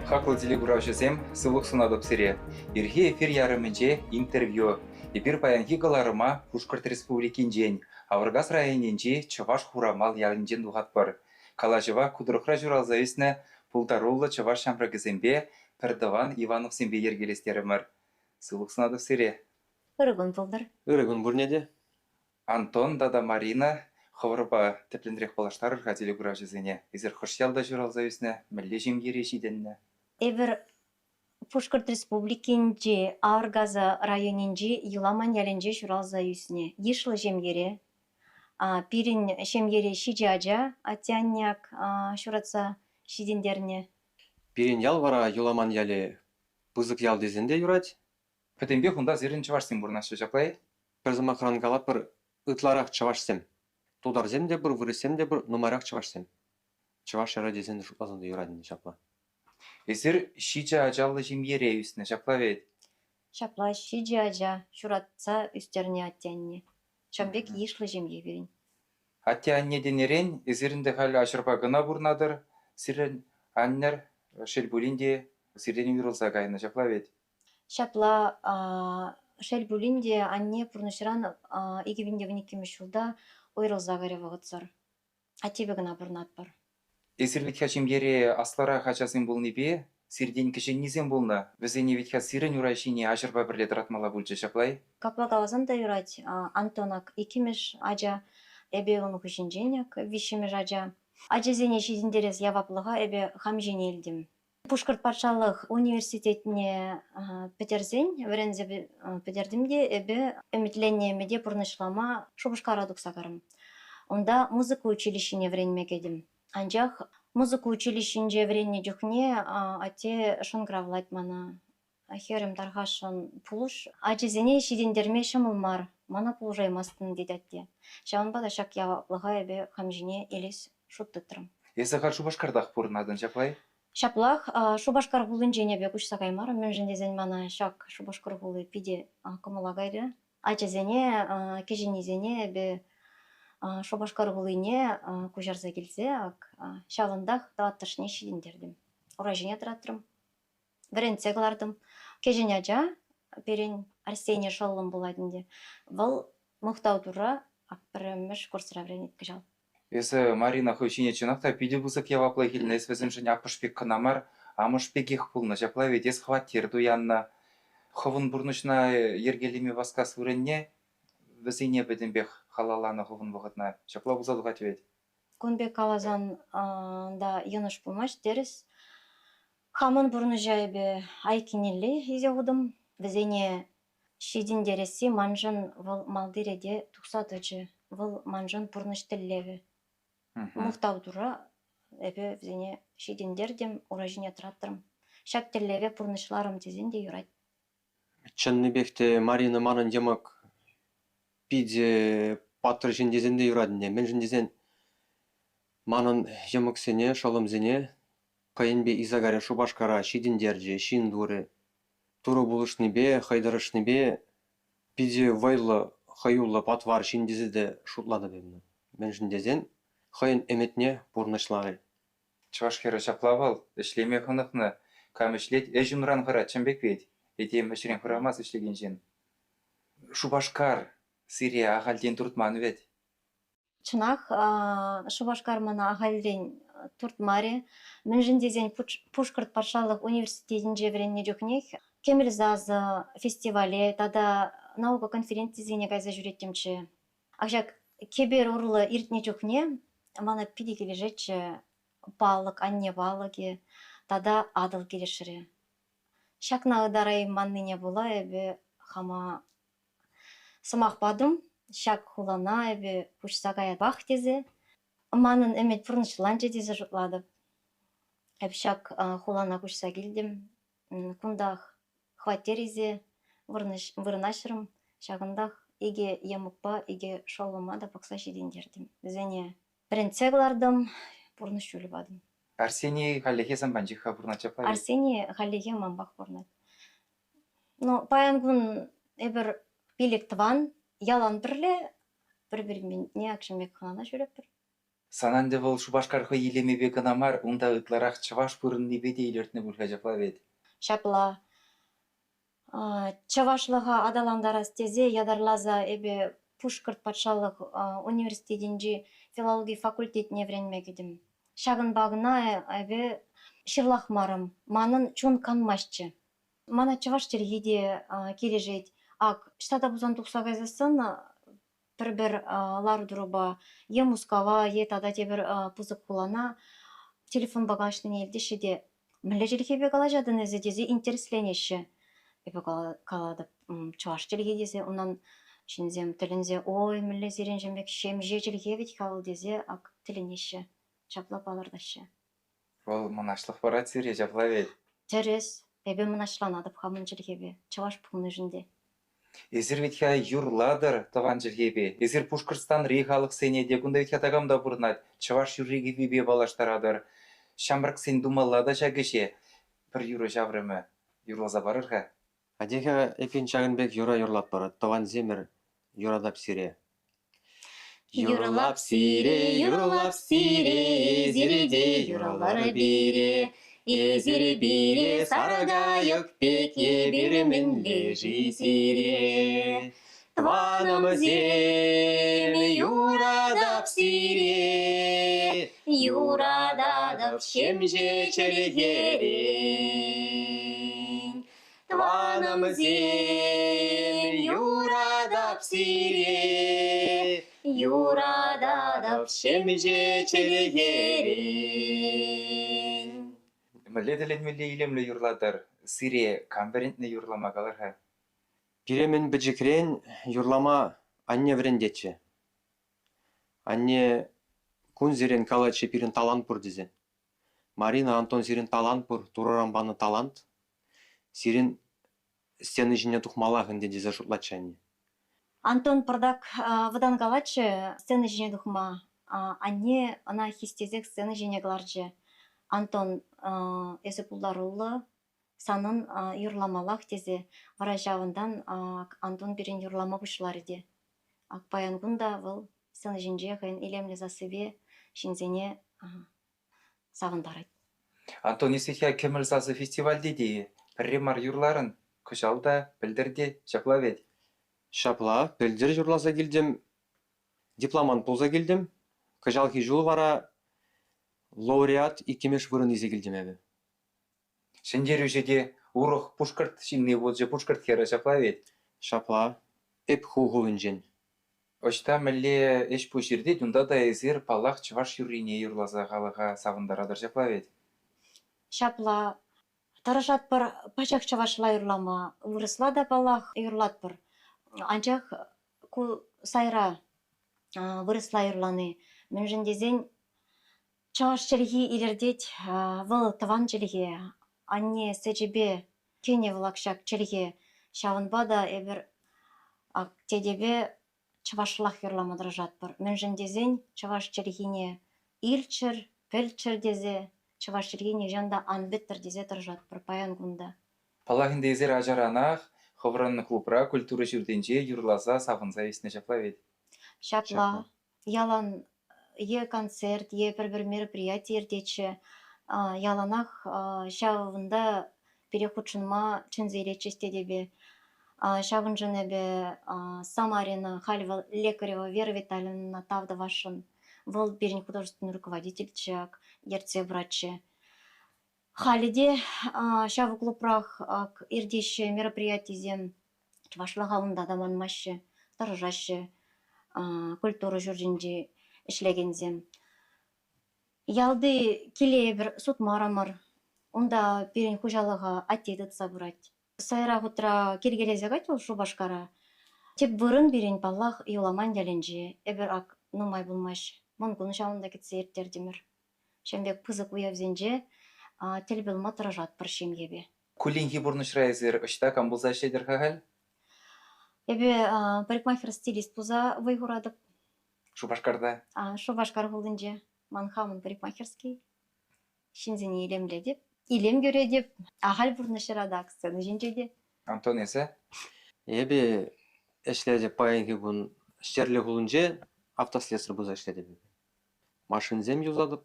Хакл телегуравшысем сылық сунадып сире. Ирхи эфир ярымынче интервью. Эпир паянхи галарыма Пушкарт Республикин жен. Авыргас районинче Чаваш хурамал ялинчен духат бар. Калажева кудырықра журалзайысны пултарулы Чаваш шампрагызембе Пірдаван Иванов сембе ергелестерімір. Сылық сунадып сире. Ырыгын пылдыр. Ырыгын бурнеде. Антон дада Марина хавырба теплендрек балаштар телегуравшысыне. Изер хошялда журалзайысны мілле жемгере жиденне. Эбір Пушкарт Республикинче Авыргазы районинче Юламан ялинче шуралза юсне. Ешлы жемгере. Пирин шемгере шижажа, атянняк шуратса шидендерне. Пирин ял вара юламан яле пызык ял дезенде юрать. Пәтембе хунда зерін чавашсың бұрнашы жаплай. Бір замақыран калап бір ытларақ чавашсем. Тудар земде бір вырысемде бір нумарақ чавашсем. Чаваш яра дезенде шутлазынды юрадын жапла. Эсер шича ажалы жемгере үстіне жаплавет. Шапла шижажа шуратса үстерне атянне. Шамбек ешлы жемге берин. Атя анне денерен, эсерінде халі ашырба гына бұрнадыр, сирен аннер шелбулинде сирден үйрілса гайны жаплавет. Шапла шелбулинде анне пурнышыран 2012 жылда ойрылза гаре вағытсыр. Атебе гына бұрнат бар. Эсер витха жемгере аслара хачасын болны бе, сирден кішен незен болны. Візене витха сирен юрайшине ажырба бірлет ратмала бүлчі жаплай. Капла калазан да юрать Антонак икимеш ажа эбе он хушинженяк вишимеш ажа. Ажа зене шизиндерес яваплыға эбе хамжене елдім. Пушкарт патшалық университетіне петерзен, верензе петердімде эбе үмітленнемеде пұрнышлама шубышкара дұқсағарым. Онда музыка училищене вренме кедім. Анжақ музыка училищенже вренне жүхне ате шонгравлайт мана. Херем тархашын пулуш. Ажезене шидендерме шымылмар. Мана пулжаймастын дедетте. Шаванбада шак яваплыға эбе хамжене елес шуттыттырым. Есі қар шубашкардақ бұрнадын жаплай. Шаплах шубашкар гулын женебе куш сакаймар. Мен жендезен мана шак шубашкар гулы пиде кымылагайды. Ажезене кеженезене эбе шубашкар гулыне кужарза келсе, шавындах даттышне шидендердім. Уражене тұраттырым. Бірінце қылардым. Кежен ажа, перен Арсене шолым боладынде. Бұл мұқтау тұра ақпырымыш курсыра врен еткі жал. Есі Марина хойшине чынақта пиде бұзық яваплай келіне эсвезім жіне апышпек қынамар, амышпек ех пулны жаплай ведес хваттер дуянна. Ховын бұрнышна ергелеме васкас выренне, візене бәдімбек халаланы ховын бұғытна. Жапла бұзады ғатвет. Конбек калазан да йыныш пулмаш дерес. Хамын бұрны жайбе айкинелі езе ғудым. Візене шидин дересі манжын выл малдереде тұқсатычы. Выл манжын бұрныш тіллеві. Мұқтау тұра әбе візене шидиндердем уражине тұраттырым. Шак тіллеве бұрнышларым тезенде юрайд. Чынны бекте Марина манын демок пиде патыр жендезенде юрадыне. Мен жендезен манын жемоксене, шолымзене кайынбе изагаре шубашкара шидиндерже, шиндуры. Туру булышны бе, хайдарышны бе, пиде вайлы, хаюлы патвар шиндезеде шутлады бемні. Мен жендезен хайын эметне бұрнышлары. Чавашкері жаплавал, ішлеме қынықны, камышлет әжімран қыра чымбек вет, етем үшірен қырамас ішлеген жен. Шубашкар, Сирия ағалден тұртманы вет. Чынақ Шубашкар мана ағалден тұртмаре. Мен жендезен Пушкарт патшалық университетін жевренне жүкнек. Кемірзазы фестивале, тада наука конференциясыне кайза жүреттемші. Ақжак кебер ұрлы иртне жүкне, мана пиде кележетші балық, анне балығы, тада адыл келешірі. Шакна ыдарай манныне бола, әбі хама сымақ бадым, шак хулана, әбі пушсағая бақ тезе. Манын әмет пұрнышлан жетезе жұтлады. Әбі шак хулана пушса келдім, күндақ хватерезе вырнашырым, шағындақ еге емықпа, еге шолыма да бақса шедендердім. Бізене бірінце қылардым, бұрныш жөлі бадым. Арсений халлеге замбанжиха бұрнат жаплай. Арсений халлеге мамбақ бұрнат. Паян күн әбір билік тыван, ялан бірле, бір-бірмен не ақшымек қынана жүріп бір. Сананды бол Шубашкархы елемебе гынамар, унда ытларах чаваш пырын небеде илертіне бүлға жаплавет. Шапла чавашлыға адаландарас тезе ядарлаза эбе Пушкарт патшалық университетинжи филология факультетіне вренмегидим. Шагын багына эбе шырлахмарым, манын чун канмашчы. Мана чаваш тергиде кележет. Ак, штата бузан тухсагайзасын бір лар дуруба, е мускава, е тада тебір пузык кулана, телефон багажный елдешеде. Мілі jelkebe kalajadın ezi deze intereslenеші. Ebe kalады чаваш jelge десе, онан шинзем тілінзе, ой, мілі зерен жембек шемже jelge бет калы дезе, ак тілінеші, чаплап алырдашы. Ол мұнашлық барат сире жаплавет. Терес, ebe мұнашланадып хамын jelkebe, чаваш пұлны жінде. Эзір ветхя юрладыр тыван jelkebe. Эзір Пушкарстан рейхалық сене дегунда ветхя тагамда бұрнат. Чаваш юрреге бебе балаштарадыр. Шамбырк сен думаллада жагыше. Бір юры жаврымы. Юрлаза барырға. Адеге эпин чагынбек юра юрлап барат. Таван земір юрадап сире. Юрлап сире, зиреде юралары бире. Езире бире, сарыга өкпеке биремін лежи сире. Тваным земі юрадап сире, юрададып шемже челгерен. Тваным земі юрадап сире, юрададып шемже челгерен. Міледілен илемлі юрладыр. Сире конферентні юрлама қалырға. Биремін біжікрен юрлама анне врендече. Анне күн зерен калачы пирин талант пұр дезен. Марина Антон сирин талант пұр, турарамбаны талант. Сирин стены жіне тухмалағын дезе жұтлачы анне. Антон Пардак выдан галачы сцены жіне духма. Анне ана хистезек сцены жіне галарчы. Антон Эзепулларулы санын юрламалақ тезе. Вара жавындан Антон бірін юрлама бұшылар еді. Акпаянгунда выл сцены жінже ғын илемлі засыве шинзене сағындар еді. Антон Исветхя кеміл сазы фестиваль деді. Пірремар юрларын күшалда білдірде жаплавет. Шапла, пілдер юрлаза келдім, дипломант болза келдім, кажалки жыл вара лауреат икемеш вырын изе келдім әбі. Шендер үжеде урық Пушкарт шинне болжы Пушкарт хері жаплавет. Шапла, эп хуғылын жен. Очта мілі эш бұл жерде дүнда да езір палақ чываш юрине юрлаза қалыға савындарадыр жаплавет. Шапла тарашат бір пачак чавашла юрлама, вырысла да палақ юрлат бір. Анчақ ку сайра вырысла юрланы. Мен жіндезен чаваш челги илердет выл таван челги. Анне сәжебе кене влакшак челги шавынбада эбір тедебе чавашлах юрламадыр жатпыр. Мен жіндезен чаваш челгине илчір, пелчір дезе, чаваш челгине жанда анбеттір дезе тұр жатпыр паянгунда. Палағында езір ажаранақ, ховранны клубра культура жүрденже юрлаза савынза есіне жаплавет. Шапла, ялан е концерт, е бір мероприятие ердечі, яланақ шавында перехудшынма чынзейлечі стедебе. Шавын жынебе Самарина Хальва Лекарева Вера Витальевна Тавдавашын, выл берін художественный руководительчак, ерце врачы. Халиде шавы клубрах ердеші мероприятиезем чывашлағауында даманмашы, тарыжашы, культура жүржінже ішлегензем. Ялды келе бір суд марамыр, онда берін хужалыға аттеді сабырать. Сайра ғутра келгелезе ғайт ол Шубашкара. Теп бұрын берін баллах юламан дәленже, әбір ак нумай болмаш. Мұнгын жауында кетсе ерттердемір. Шембек пызык уявзенже, тел білма тұражат бір шемгебе. Кулинги бұрнышра езір ұшта камбулза шедір қағал? Эбе парикмахер-стилист пуза выйгурадып. Шубашкарда? Шубашкар болдынже. Манхамын парикмахерский. Шинзене илемле деп. Илем көре деп. Ағал бұрнышырада акцияны жинжеде. Антон есі? Эбі эшледе паянги бұн шерлі ғылынже автослесір бұза эшледе бі. машинзем юзадып.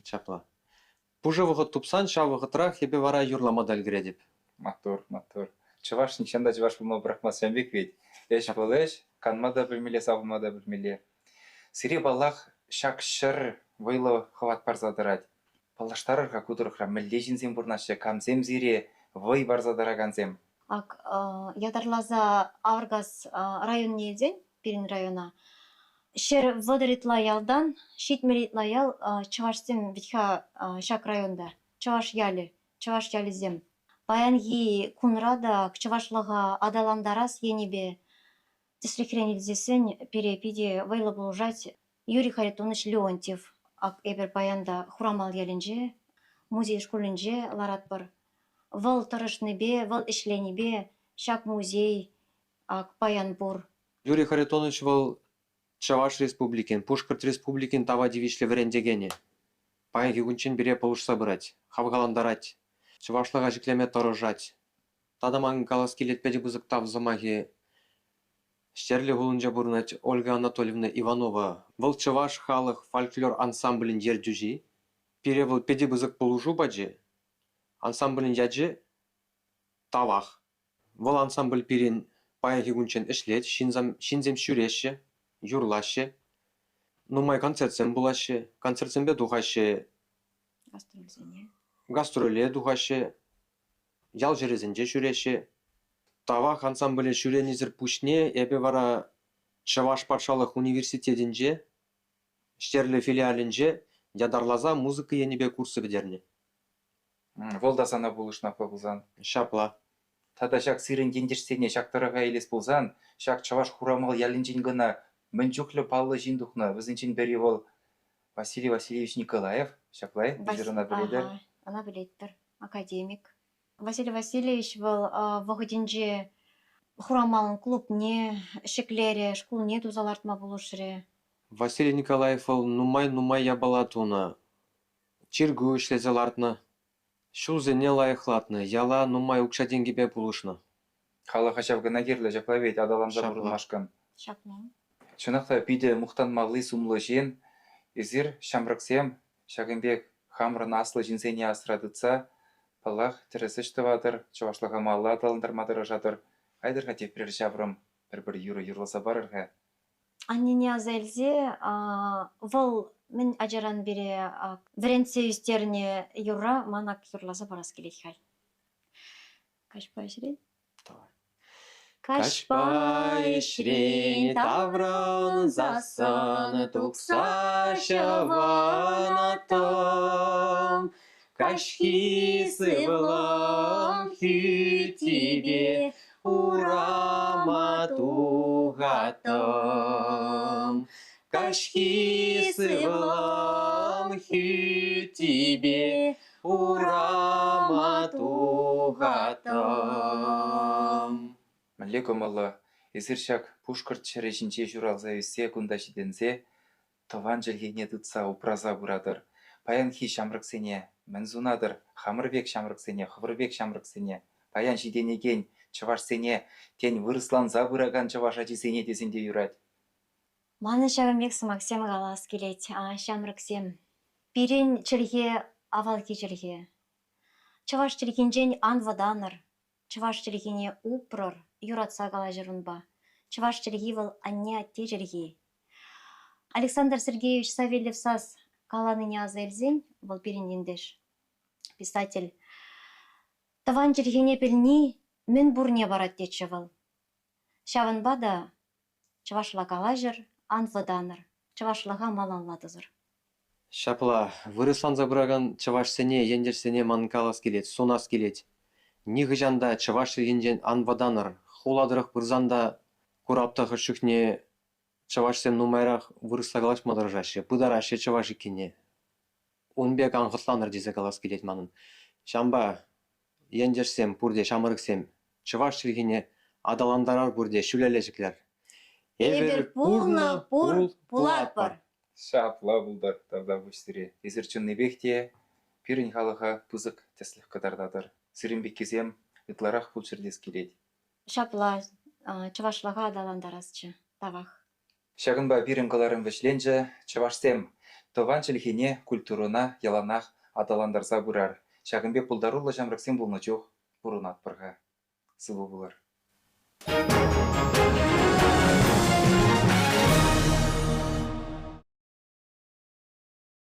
Чапла. Пуже вғыт тупсан, ша вғытрах ебе вара юрламадал гредеп. Матур, матур. Чуваш ничем чуваш булма брахмас ямбек ведь. Эш былыш, канма да білмеле, сабылма да білмеле. Сире балах шак шыр вайлы хват парзадырать. Палаштарырға кудырықра мілде жинзем бурнашы, камзем зире вай барзадыраганзем. Ак ядарлаза Аваргас район неден, Пирин района. Шер вадыритла ялдан, шитмеритла ял Чавашсем витха шак районда. Чаваш яли зем. Баянги кунрада к Чавашлага адаландарас енебе тесрихренилзесен перепиде вайлы булужать Юрий Харитонович Леонтьев. Ак эбер баянда хурамал ялинже, музей школинже ларатпар. Вал тарышныбе, вал ишленебе, шак музей, ак паянбур. Юрий Харитонович вал Чаваш республикин, Пушкарт республикин тава дивишле врендегене. Паянги гунчен бере полушса брать, хавгаландарать, Чавашлага жиклеме торожать. Тадаман калас келетпеди бузыктав замахи. Штерле гулынжа бурнать Ольга Анатольевна Иванова. Вал Чаваш халық фольклор ансамблин ердюжи. Пире вал педи бузык полужу баджи. Ансамблин яджи тавах. Вал ансамбль пирин паянги гунчен ишлет, шинзем шүреші, юрлашы. Нумай концертсен булашы, концертсенбе духашы, гастроле духашы, ял жерезенже шүреші. Тавах ансамбле шүренизір пушне, эбе вара Чаваш патшалық университетінже, Штерле филиалінже, ядарлаза музыка енебе курсы бідерне. Волда сана булышна пабылзан. Шапла. Тада шак сирен гендерсене шактырыға елес болзан, шак Чаваш хурамал ялинжен гына мынчуклы паллы жиндухна, візінчен бері ол Василий Васильевич Николаев, шаклай, бізіріна біледер. Она білеттір, академик. Василий Васильевич был вағыденже хурамалын клубне, шеклере, шкулне тузалартма болушыре. Василий Николаев ол нумай ябалатуна. Чиргу ишлезелартна. Шузене лайықлатны, яла нумай укшаденгебе булышны. Халы хашав гына керлі жаплавет адаланза Шапла. бұрылмашкан. Шапла. Чынақта пиде мұқтан мағлы сумлы жен, езір шамрықсем, шагынбек хамрын аслы жинсене асырадыца, палақ тірісішті вадыр, Чавашлыға малы адаландармадыры жатыр, айдырға тепрер жаврым, бір юры юрласа барырға. Аннене азайлзе, вал мен ажаран бере вренце үстеріне юра, манак юрласа барас келет хай. Кашпа шрен? Кашпа ишрен тавран засын тукса шаванатым. Кашхи сывлам хютибе урама тугатым. Кашхи сывлам хютибе урама тугатым. Мәлі көмілі, езір шак пушкарт шәрежінче журалза өссе күнда жидензе, тован jelgene тұтса упраза бұрадыр. Паян хи шамрықсене, мінзунадыр, хамырбек шамрықсене, хывырбек шамрықсене, паян жиденеген, чывашсене, тен вырысланза бұраган чываш ажисене десенде юрать. Маны шагымбек сымаксем қалас келет, шамрықсем. Пирен чілге, авалки чілге. Чываш чілгенжен анваданыр, чываш чілгене упрыр, юратса қала жырынба. Чываш чілге выл анне атте жірге. Александр Сергеевич Савельев сас каланыне азельзен, выл пирендендеш. Писатель. Таван чілгене пілні, мен бурне барат дечі выл. Шавынба да чывашла кала жыр, анваданыр, чывашлаға маланладызыр. Шапла, вырыслан забыраган чывашсене, ендерсене манкалас келет, сонас келет. Ниғы жанда чываш енден анваданыр, хуладырық бұрзанда кураптағы шүхне чывашсем нумайрақ вырыслагалаш мадыржашы, бұдарашы чываш икене. Унбек аңғытланыр дезе калас келет манын. Шамба, ендерсем, пурде, шамырықсем, чываш чілгене адаландарар бұрде шүлележіклер. Эбір пулны пул пулатпар. Шапла бұлдар тавда бұштыре. Езір чүнні бекте, пирін халыға пызық тәслік қадардадыр. Сиренбек кезем, ытларақ бұл жердес келет. Шапла чывашлаға адаландарасчы, тавах. Шагынба бирингаларын вешленже, чавашсем, тован челхине культурына яланах аталандарса бурар. Шагынбе пулдарулла жамраксем булначух бурунат пырға. Сылу булар.